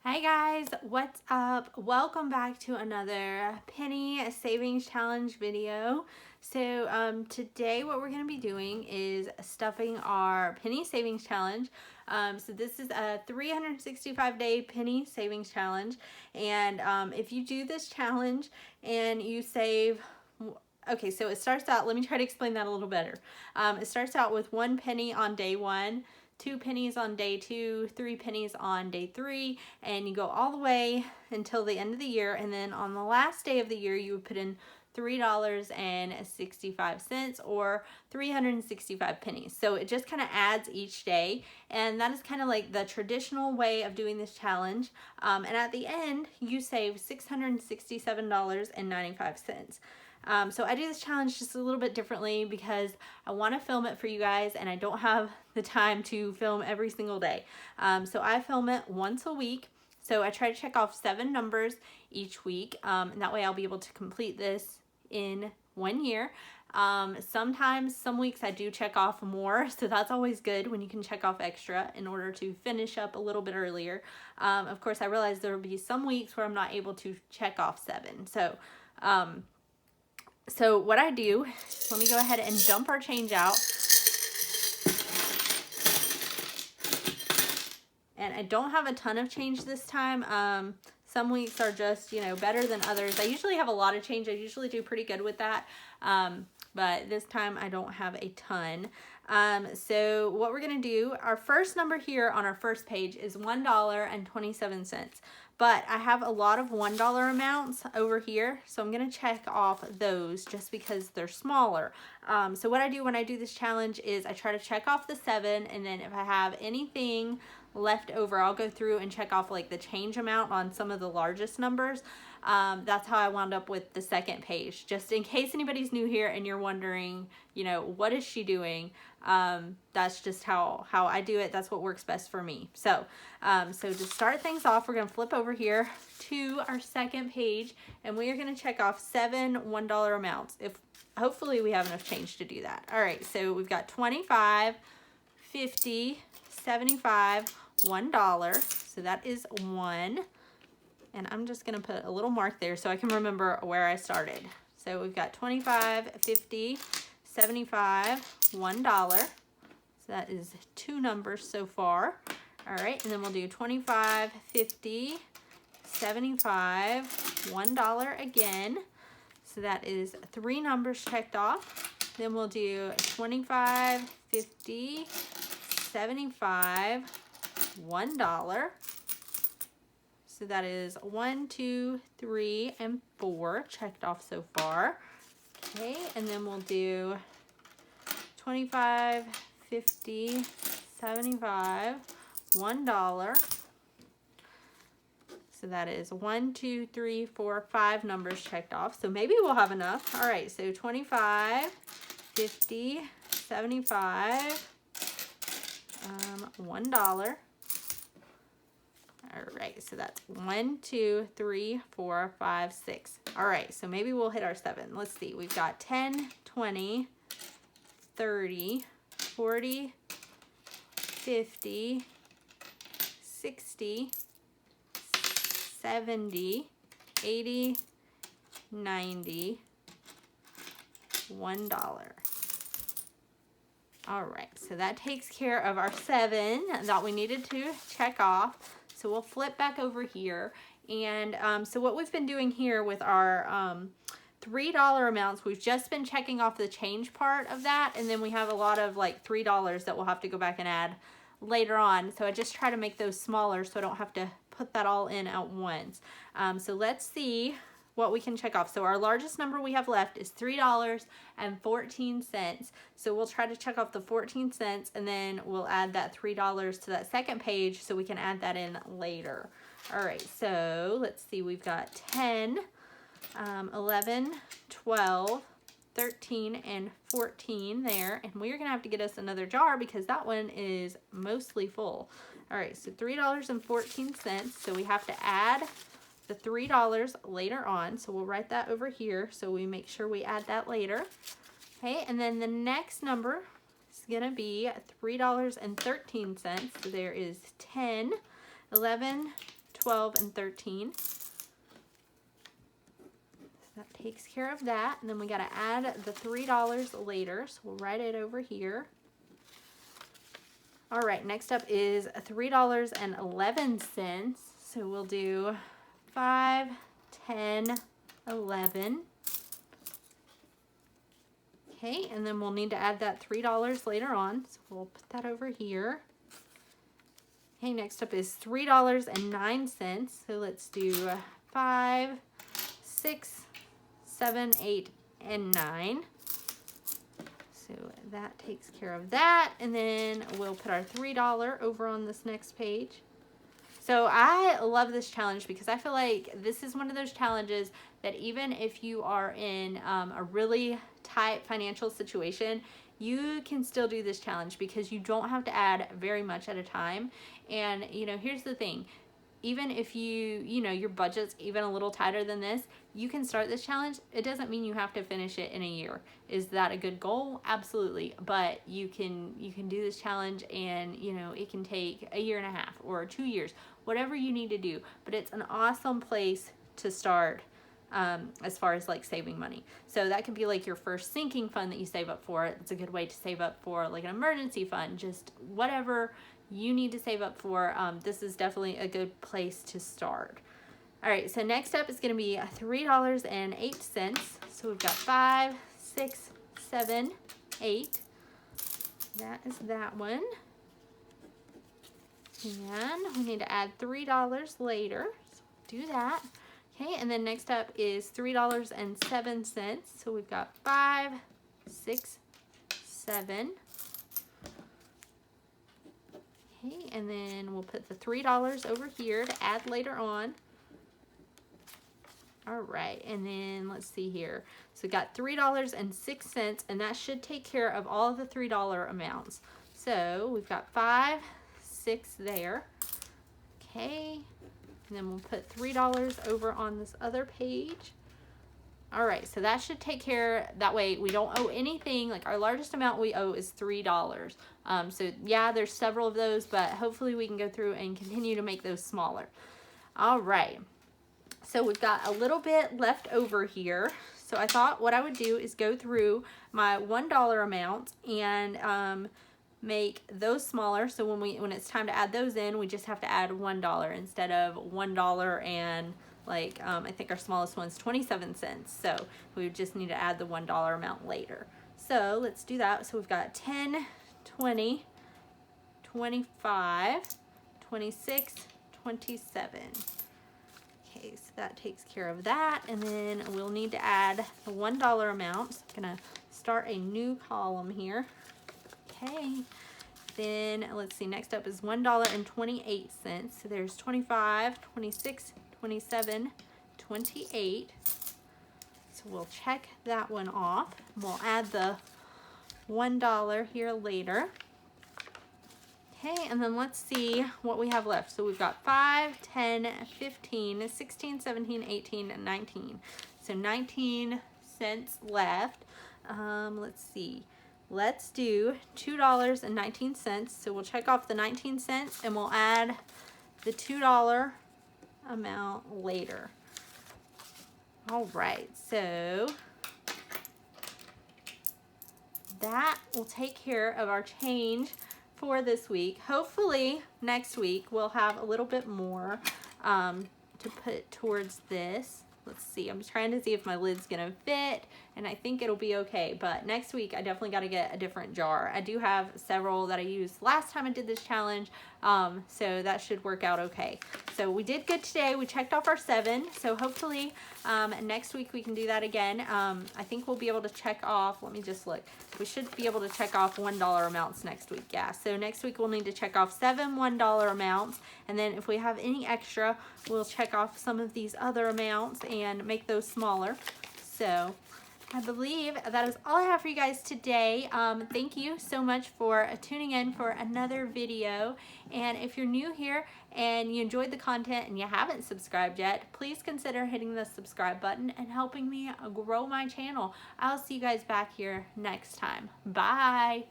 Hey guys, what's up? Welcome back to another penny savings challenge video. So today what we're going to be doing is stuffing our penny savings challenge. So this is a 365-day penny savings challenge, and if you do this challenge and you save, okay, so it starts out, let me try to explain that a little better. It starts out with 1 penny on day 1, 2 pennies on day 2, 3 pennies on day 3, and you go all the way until the end of the year. And then on the last day of the year, you would put in $3.65 or 365 pennies. So it just kind of adds each day, and that is kind of like the traditional way of doing this challenge. And at the end, you save $667.95. So I do this challenge just a little bit differently because I want to film it for you guys, and I don't have the time to film every single day. So I film it once a week. So I try to check off 7 numbers each week, and that way I'll be able to complete this in 1 year. Sometimes, some weeks I do check off more, so that's always good when you can check off extra in order to finish up a little bit earlier. Of course, I realize there will be some weeks where I'm not able to check off 7. So what I do, let me go ahead and dump our change out. And I don't have a ton of change this time. Some weeks are just, better than others. I usually have a lot of change. I usually do pretty good with that. But this time I don't have a ton. So what we're going to do, our first number here on our first page is $1.27. But I have a lot of $1 amounts over here, so I'm going to check off those just because they're smaller. So what I do when I do this challenge is I try to check off the 7, and then if I have anything left over, I'll go through and check off like the change amount on some of the largest numbers. That's how I wound up with the second page, just in case anybody's new here and you're wondering, what is she doing? That's just how I do it. That's what works best for me. So to start things off, we're going to flip over here to our second page, and we are going to check off 7 $1 amounts. Hopefully we have enough change to do that. All right, so we've got 25, 50, 75, $1. So that is 1. And I'm just going to put a little mark there so I can remember where I started. So we've got 25, 50, 75, $1. So that is 2 numbers so far. All right, and then we'll do 25, 50, 75, $1 again. So that is 3 numbers checked off. Then we'll do 25, 50, 75, $1. So that is 1, 2, 3, and 4 checked off so far. Okay, and then we'll do 25, 50, 75, $1. So that is 1, 2, 3, 4, 5 numbers checked off. So maybe we'll have enough. All right, so 25, 50, 75, $1. All right, so that's 1, 2, 3, 4, 5, 6. All right, so maybe we'll hit our 7. Let's see. We've got 10, 20, 30, 40, 50, 60, 70, 80, 90, $1. All right, so that takes care of our 7 that we needed to check off. So we'll flip back over here. And so what we've been doing here with our $3 amounts, we've just been checking off the change part of that. And then we have a lot of like $3 that we'll have to go back and add later on. So I just try to make those smaller so I don't have to put that all in at once. So let's see what we can check off. So our largest number we have left is $3.14. So we'll try to check off the 14 cents, and then we'll add that $3 to that second page so we can add that in later. All right, so let's see, we've got 10, 11, 12, 13, and 14 there. And we're gonna have to get us another jar because that one is mostly full. All right, so $3.14. So we have to add the $3 later on, so we'll write that over here so we make sure we add that later. Okay, and then the next number is gonna be $3.13. So there is 10, 11, 12, and 13. That takes care of that. And then we got to add the $3 later. So we'll write it over here. All right, next up is $3.11. So we'll do 5, 10, 11. Okay, and then we'll need to add that $3 later on. So we'll put that over here. Okay, next up is $3.09. So let's do 5, 6, 7, 8, and 9. So that takes care of that. And then we'll put our $3 over on this next page. So I love this challenge because I feel like this is one of those challenges that even if you are in a really tight financial situation, you can still do this challenge because you don't have to add very much at a time. And, you know, here's the thing. Even if your budget's even a little tighter than this, you can start this challenge. It doesn't mean you have to finish it in a year. Is that a good goal? Absolutely. But you can do this challenge, and you know, it can take a year and a half or 2 years, whatever you need to do. But it's an awesome place to start as far as like saving money. So that could be like your first sinking fund that you save up for. It's a good way to save up for like an emergency fund, just whatever you need to save up for. This is definitely a good place to start. All right, so next up is going to be $3.08. So we've got 5, 6, 7, 8. That is that one. And we need to add $3 later. So do that. Okay, and then next up is $3.07. So we've got 5, 6, 7. Okay, and then we'll put the $3 over here to add later on. All right, and then let's see here. So we got $3.06, and that should take care of all of the $3 amounts. So we've got 5, 6 there. Okay, and then we'll put $3 over on this other page. All right, so that should take care, that way we don't owe anything. Like our largest amount we owe is $3. So yeah, there's several of those, but hopefully we can go through and continue to make those smaller. All right, so we've got a little bit left over here. So I thought what I would do is go through my $1 amounts and make those smaller. So when it's time to add those in, we just have to add $1 instead of $1 and like I think our smallest one's 27 cents. So we just need to add the $1 amount later. So let's do that. So we've got 10, 20, 25, 26, 27. Okay, so that takes care of that. And then we'll need to add the $1 amount. So I'm gonna start a new column here. Okay, then let's see, next up is $1.28. So there's 25, 26, 27, 28. So we'll check that one off. We'll add the $1 here later. Okay, and then let's see what we have left. So we've got 5, 10, 15, 16, 17, 18, and 19. So 19 cents left. Let's see. Let's do $2.19. So we'll check off the 19 cents and we'll add the $2 amount later. All right, so that will take care of our change for this week. Hopefully next week we'll have a little bit more to put towards this. Let's see, I'm trying to see if my lid's gonna fit, and I think it'll be okay, but next week I definitely got to get a different jar. I do have several that I used last time I did this challenge, so that should work out okay. So we did good today. We checked off our 7, so hopefully next week we can do that again. I think we'll be able to check off, let me just look. We should be able to check off $1 amounts next week, yeah. So next week we'll need to check off 7 $1 amounts, and then if we have any extra, we'll check off some of these other amounts and make those smaller. So I believe that is all I have for you guys today. Thank you so much for tuning in for another video. And if you're new here and you enjoyed the content and you haven't subscribed yet, please consider hitting the subscribe button and helping me grow my channel. I'll see you guys back here next time. Bye.